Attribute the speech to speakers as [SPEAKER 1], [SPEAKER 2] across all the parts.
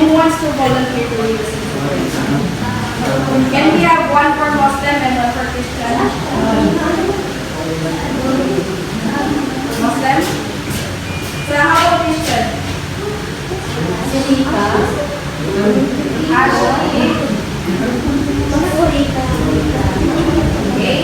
[SPEAKER 1] who wants to volunteer to lead us in prayer? Can we have one for Muslim and one for Christian? Muslim? So how about Christian? Ashley? Okay.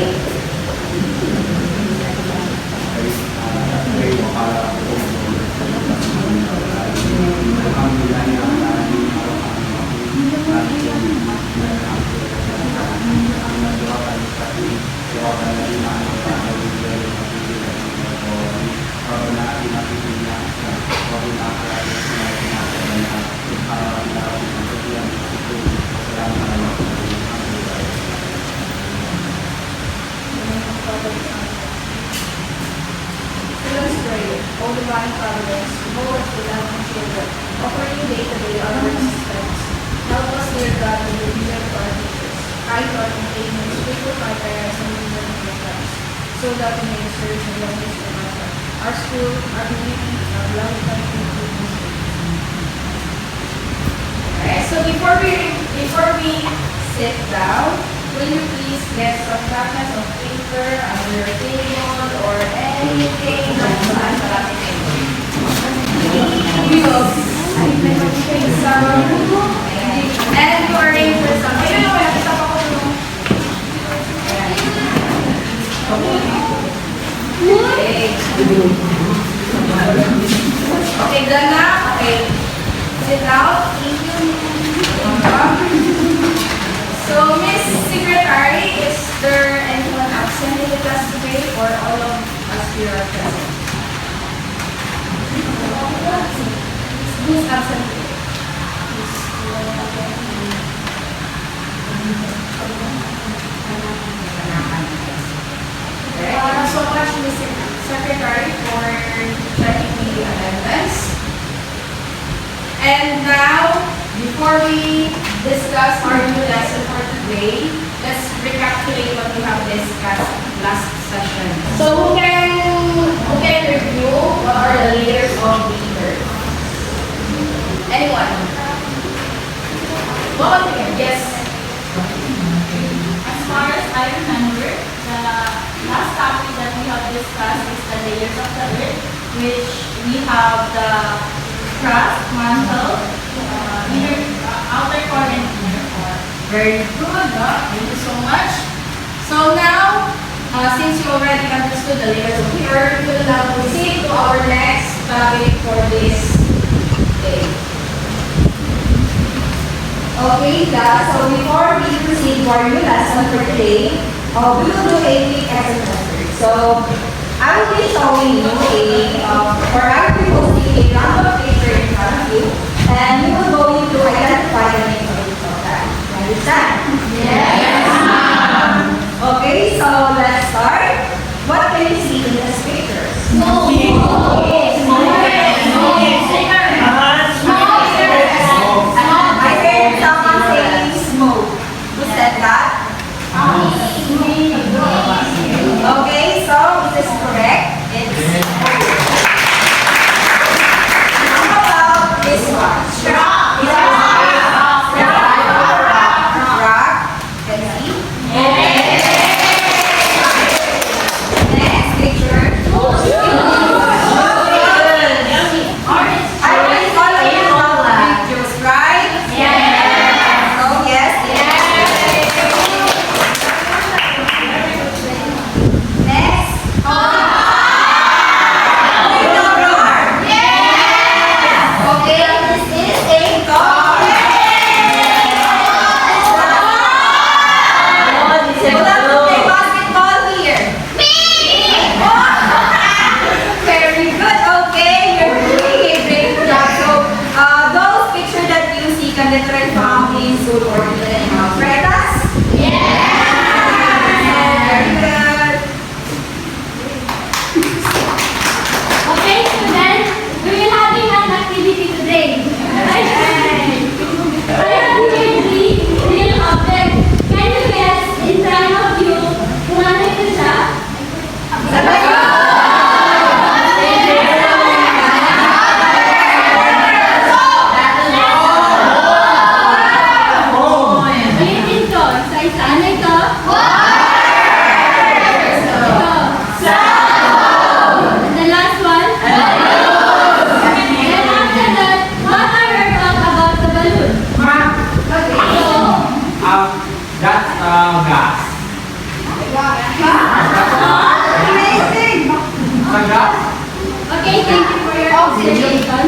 [SPEAKER 1] Let's pray. O divine providence, hold us with our children, offering day-to-day our resistance. Help us, dear God, with the vision of our teachers, kind heart and patience, faithful our parents and leaders of your friends, so that we may serve and love this forever. Our school, our community, our beloved country, Alright, so before we sit down, will you please get some fragments of paper under your table or anything that's not we will take some and you arrange for some. I don't know why nakita pa ko nung okay, done na? Okay. Sit down. Thank you. So, Miss Secretary, is there anyone absent in the class today or all of us here are present? Who's absent today? So much, Miss Secretary, for checking the attendance. And now, before we discuss our new lesson for today, let's recapitulate what we have discussed last session. So who can review what are the layers of the earth? Anyone? Volunteer, yes.
[SPEAKER 2] As far as I remember, the last topic that we have discussed is the layers of the earth, which we have the crust, mantle, outer core and inner core.
[SPEAKER 1] Very good. Thank you so much. So now, since you already understood the layers of the earth, we will now proceed to our next topic for this day. Okay, guys. So before we proceed to our new lesson for today, we will do a quick exercise. So I will be showing you or I will be posting a random picture in front of you, and we will go to identify the name of each of them. Understand?
[SPEAKER 2] Yes, ma'am.
[SPEAKER 1] Okay, so let's start. What can you see in this picture?
[SPEAKER 2] Smoke.
[SPEAKER 1] I heard someone saying smoke. Who said that? Okay, so this is correct. It's how about this one? Rock. Rock. Can you see?
[SPEAKER 2] Okay, thank you for your observation.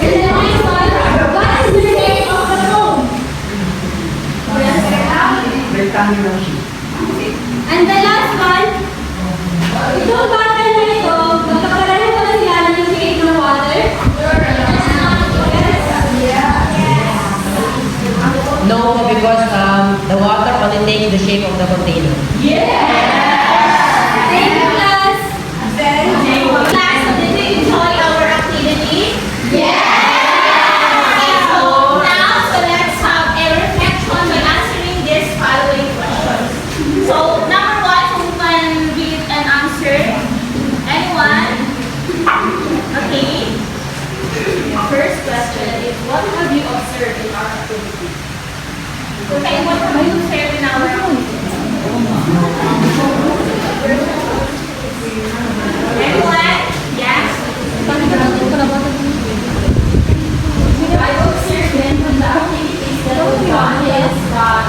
[SPEAKER 2] And the next one, what is the shape of the moon? And the last one, itong bottle na ito, magkakaroon ko na sila ng shape ng water?
[SPEAKER 3] No, because the water only takes the shape of the container.
[SPEAKER 2] Thank you, class. Class, so did you enjoy our activity? Okay, so now, so let's have a reflection by answering these following questions. So, number one, who can give an answer? Anyone? Okay. First question is, what have you observed in our activity? Okay, what have you observed in our activity? Anyone? Yes? I observed them from the activities that we've done is that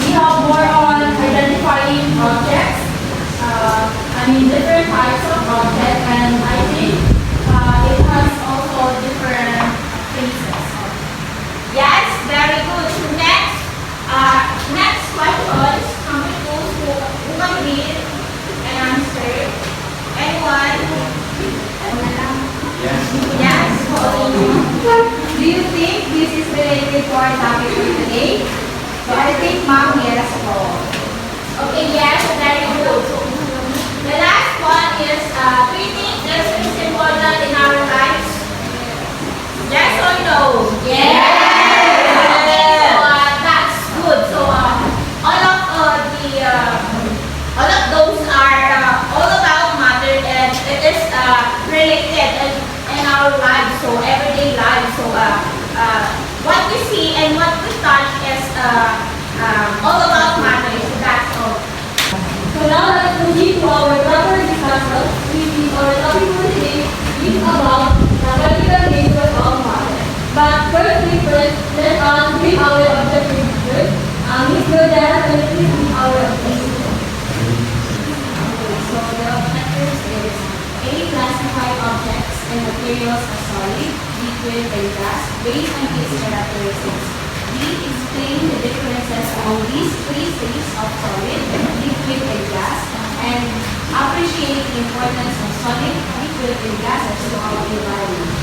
[SPEAKER 2] we have more on identifying objects, different types of objects, and I think it has also different phases. Yes, very good. So next question, number two, who can read and answer? Anyone? Yes, do you think this is related to our topic for today? So I think ma'am, yes po. Okay, yes, very good. The last one is, do you think this is important in our lives? Yes or no? Yes! Okay, so that's good. So all of those are all about matter, and it is related in our lives, so everyday lives. So what we see and what we touch is all about matter. So that's all. So now let's proceed to our proper discussion, which is our topic for today is about the particular nature of matter. But first things first, let us read our objective first. Ms. Rodera, can you please read our objective? So the objectives is A. Classify objects and materials as solid, liquid, and gas based on its characteristics. B. Explain the differences among these three states of solid, liquid, and gas, and appreciate the importance of solid, liquid, and gases to our environment.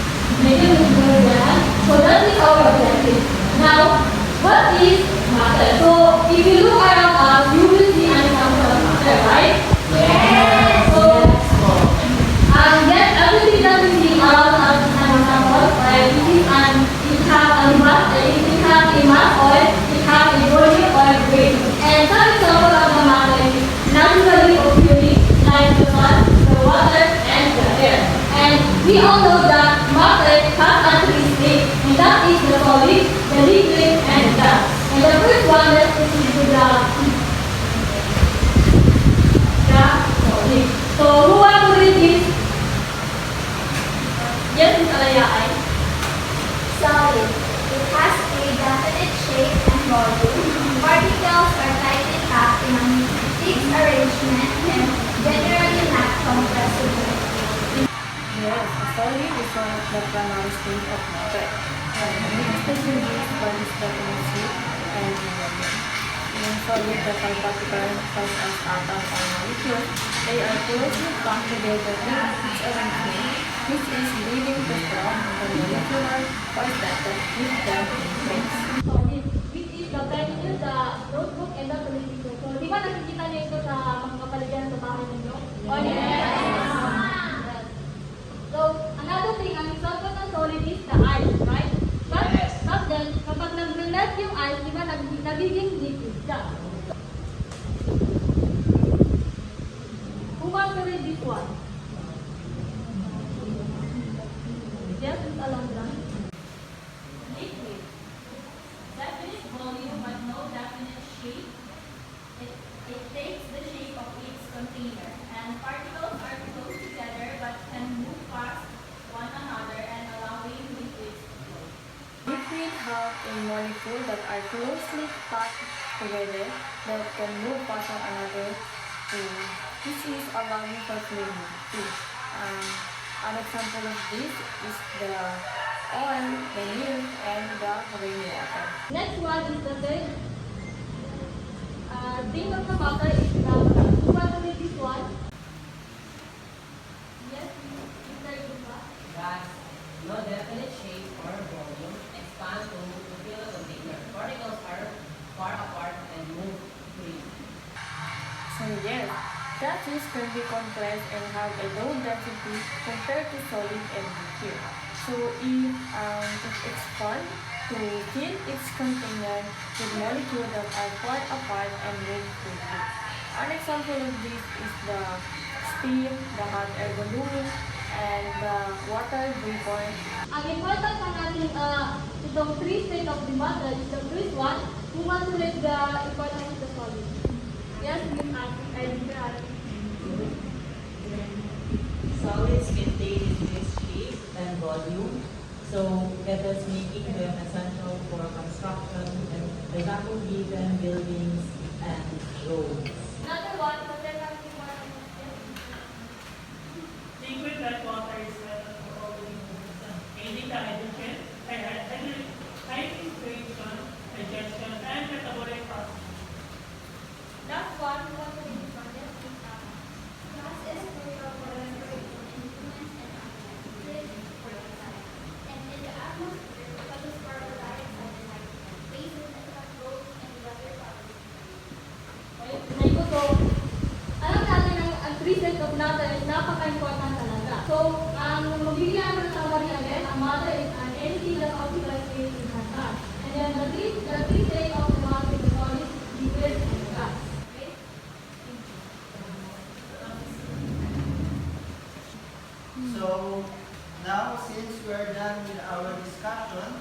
[SPEAKER 2] Medyo nagmulayan. So that is our objective. Now, what is matter? So if you look around us, you will see an example of matter, right? Yes! So, yes, everything that we see around us is an example. Like, it have a mass, it have a mass oil, it have a volume or weight. And some example of the matter is naturally occurring like the sun, the water, and the air. And we all know that matter has a three states, and that is the solid, the liquid, and the gas. And the first one that is the solid. So who want to read this? Yes, Ms. Alayaan.
[SPEAKER 4] Solid. It has a definite shape and volume. Particles are tightly packed in a fixed arrangement and generally not compressible.
[SPEAKER 5] Yes, a solid is one of the primary states of matter. It is used for its definite shape and volume. In solid, the particles such as atoms or molecules, they are closely packed together in a fixed arrangement, which is leading to strong molecular force that keep them in place.
[SPEAKER 2] Solid, which is the pencil, the notebook, and the political. So, di ba nakikita niyo ito sa mga kapaligiran sa bahay ninyo? Oh, yes! So, another thing, ang example ng solid is the ice, right? But then, kapag nag-melt yung ice, di ba nagiging liquid siya? Who wants to read this one? Yes, Ms. Alondra. Liquid. Definite volume but no definite shape. It takes the shape of its container, and particles are close together but can move past one another and allowing liquids to flow.
[SPEAKER 5] Liquid have a molecule that are closely packed together that can move part of another to this is allowing for flavor too. An example of this is the oil, the milk, and the rainwater.
[SPEAKER 4] Next one is the third thing of the matter is number. Who want to read this one? Yes, Mr. Yuka.
[SPEAKER 3] Gas, no definite shape or volume, expand to fill a container. Particles are far apart and move freely.
[SPEAKER 5] So yes, gases can be compressed and have a low density compared to solid and liquid. So if it expands to fill its container with molecules that are far apart and move quickly. An example of this is the steam, the hot air balloon, and the water vapor.
[SPEAKER 4] Ang important pa natin itong three state of the matter is the first one. Who wants to read the importance of the solid? Yes, Miss Ati.
[SPEAKER 6] Solids contain this shape and volume, so that is making them essential for construction and example given buildings and roads.
[SPEAKER 4] Another one, but then ang importance of the
[SPEAKER 7] Liquid like water is better for all living organisms, aiding the hydration, digestion, and metabolic process.
[SPEAKER 4] last one, who wants to read this one? Yes, Miss Ati.
[SPEAKER 8] Gas is crucial for respiration in humans and animals, live for life. And in the atmosphere, such as carbon dioxide and nitrogen, gases that have growth and weather patterns.
[SPEAKER 4] Ay ko, so, alam natin ang three state of matter is napaka-important talaga. So, ang mabigyan ng summary again, ang matter is an entity that occupies space in gas. And then the three state of the matter is solid, liquid, and gas. Okay?
[SPEAKER 9] So now since we're done with our discussion,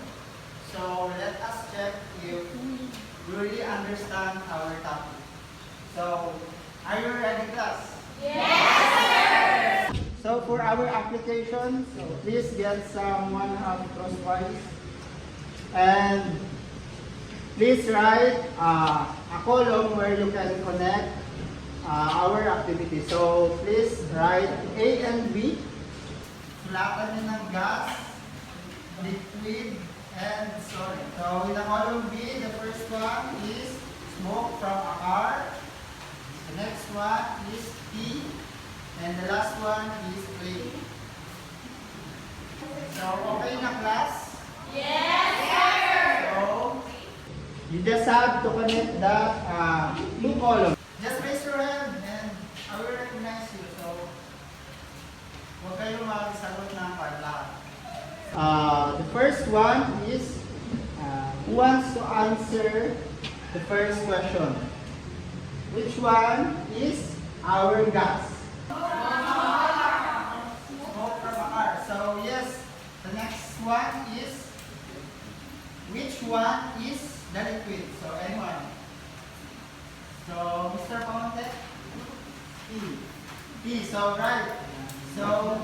[SPEAKER 9] so let us check if we really understand our topic. So are you ready, class? Yes! So for our application, so please get someone crosswise and please write a column where you can connect our activity. So please write A and B. Sulatan nyo ng gas, liquid, and solid. So in the column B, the first one is smoke from a car. The next one is tea. And the last one is flame. So okay na, class? Yes, sir! So you just have to connect the two columns. Just raise your hand and I will recognize you. So huwag kayong magsagot ng lahat. The first one is who wants to answer the first question? Which one is our gas? Smoke from a car. So yes, the next one is which one is the liquid? So anyone? So Mr. Ponte? Tea. So right. So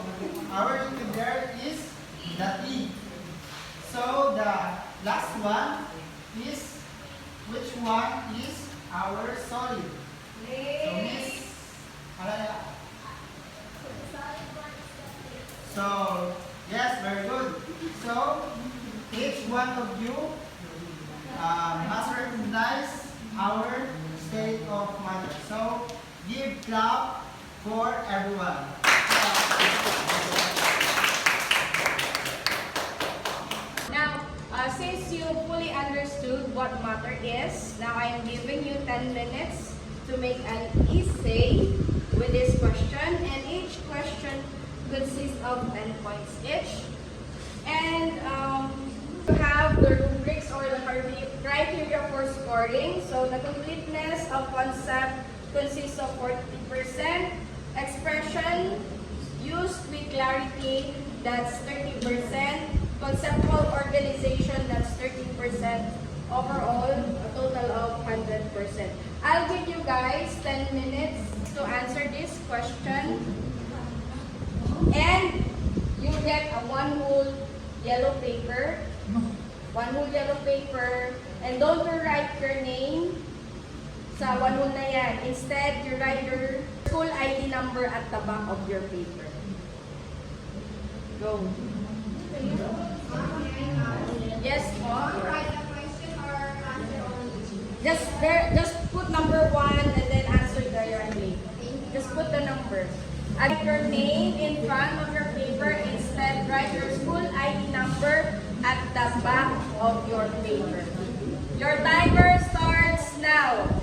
[SPEAKER 9] our liquid there is the tea. So the last one is which one is our solid? So Miss Alaya. So yes, very good. So each one of you must recognize our state of matter. So give clap for everyone.
[SPEAKER 1] Now, since you fully understood what matter is, now I am giving you 10 minutes to make an essay with this question, and each question consists of 10 points each. And you have the rubrics or the criteria for scoring. So the completeness of concept consists of 40%, expression used with clarity, that's 30%, conceptual organization, that's 30%, overall, a total of 100%. I'll give you guys 10 minutes to answer this question. And you get a one whole yellow paper. And don't write your name Sa walo na yan. Instead, you write your school ID number at the back of your paper. Go. Yes, po. Just put number 1 and then answer directly. Just put the number. Add your name in front of your paper. Instead, write your school ID number at the back of your paper. Your timer starts now.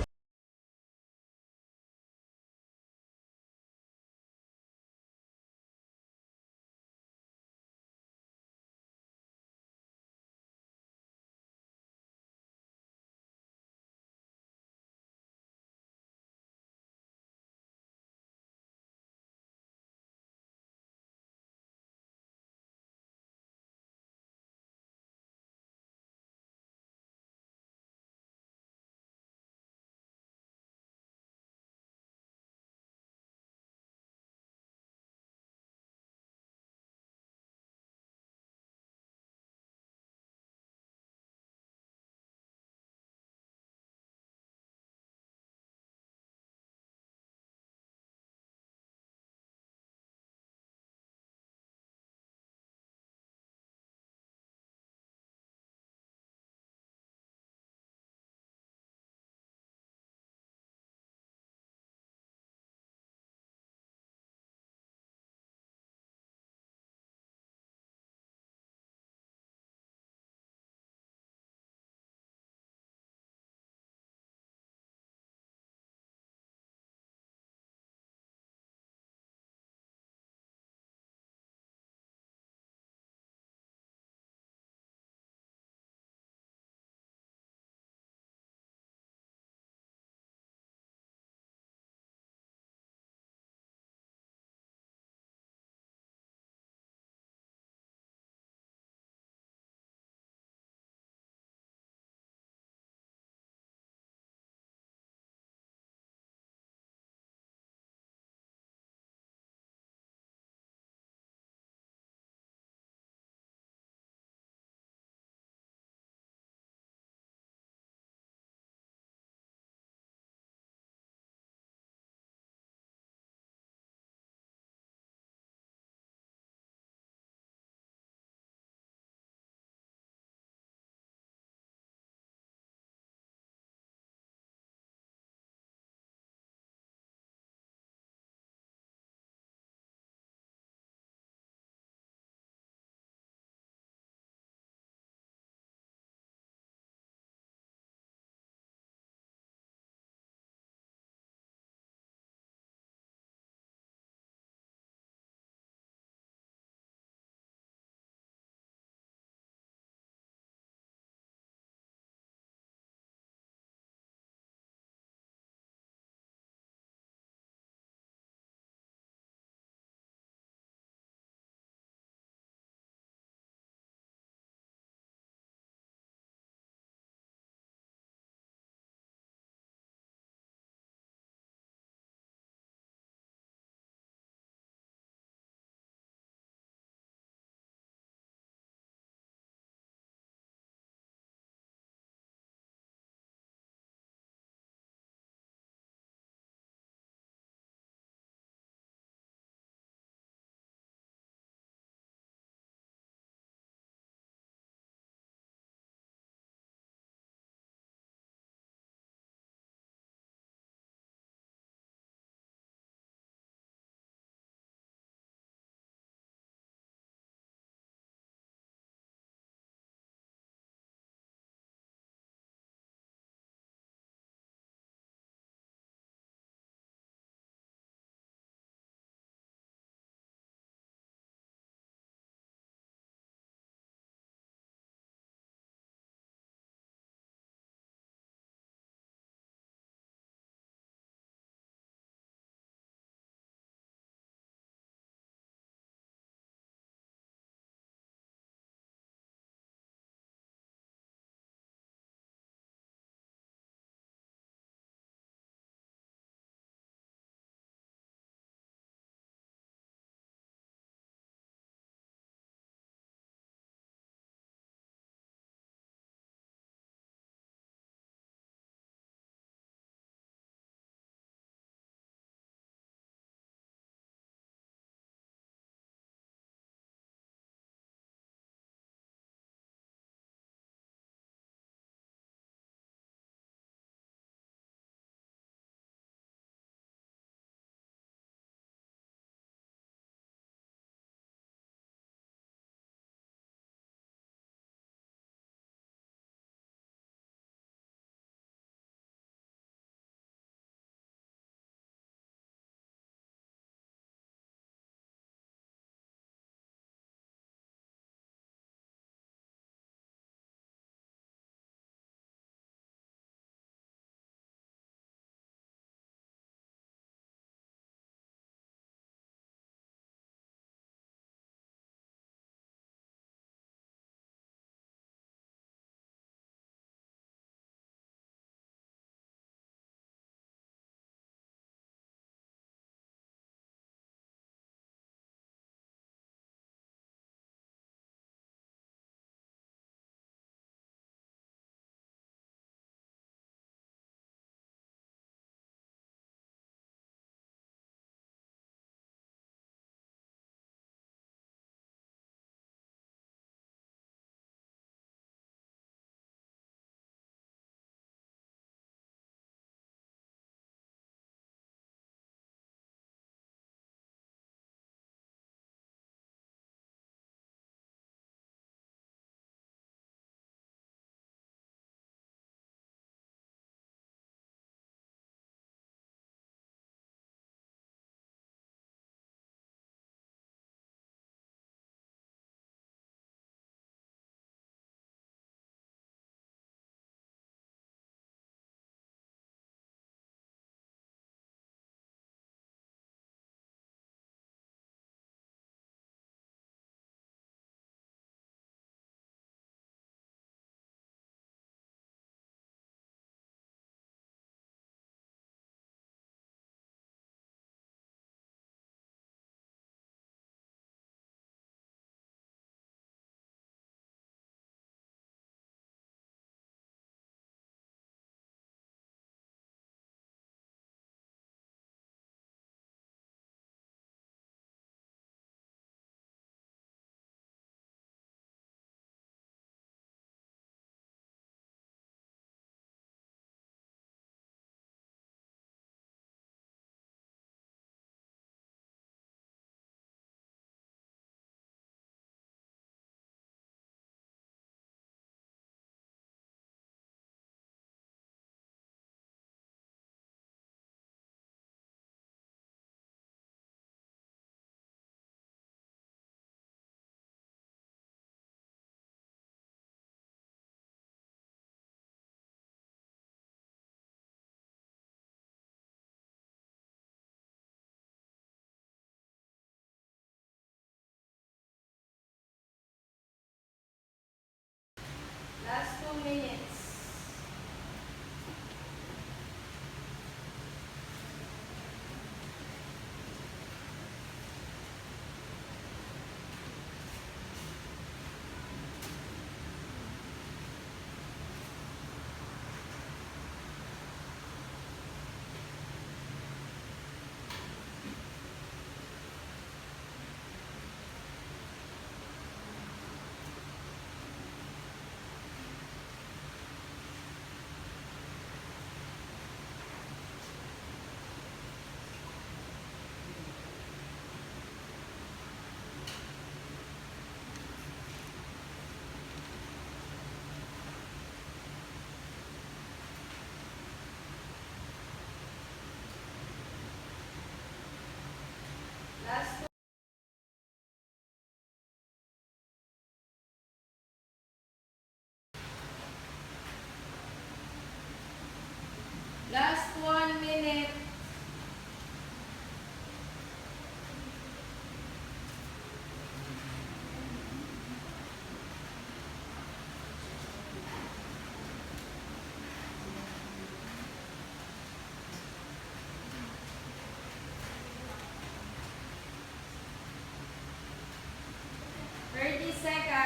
[SPEAKER 1] seconds.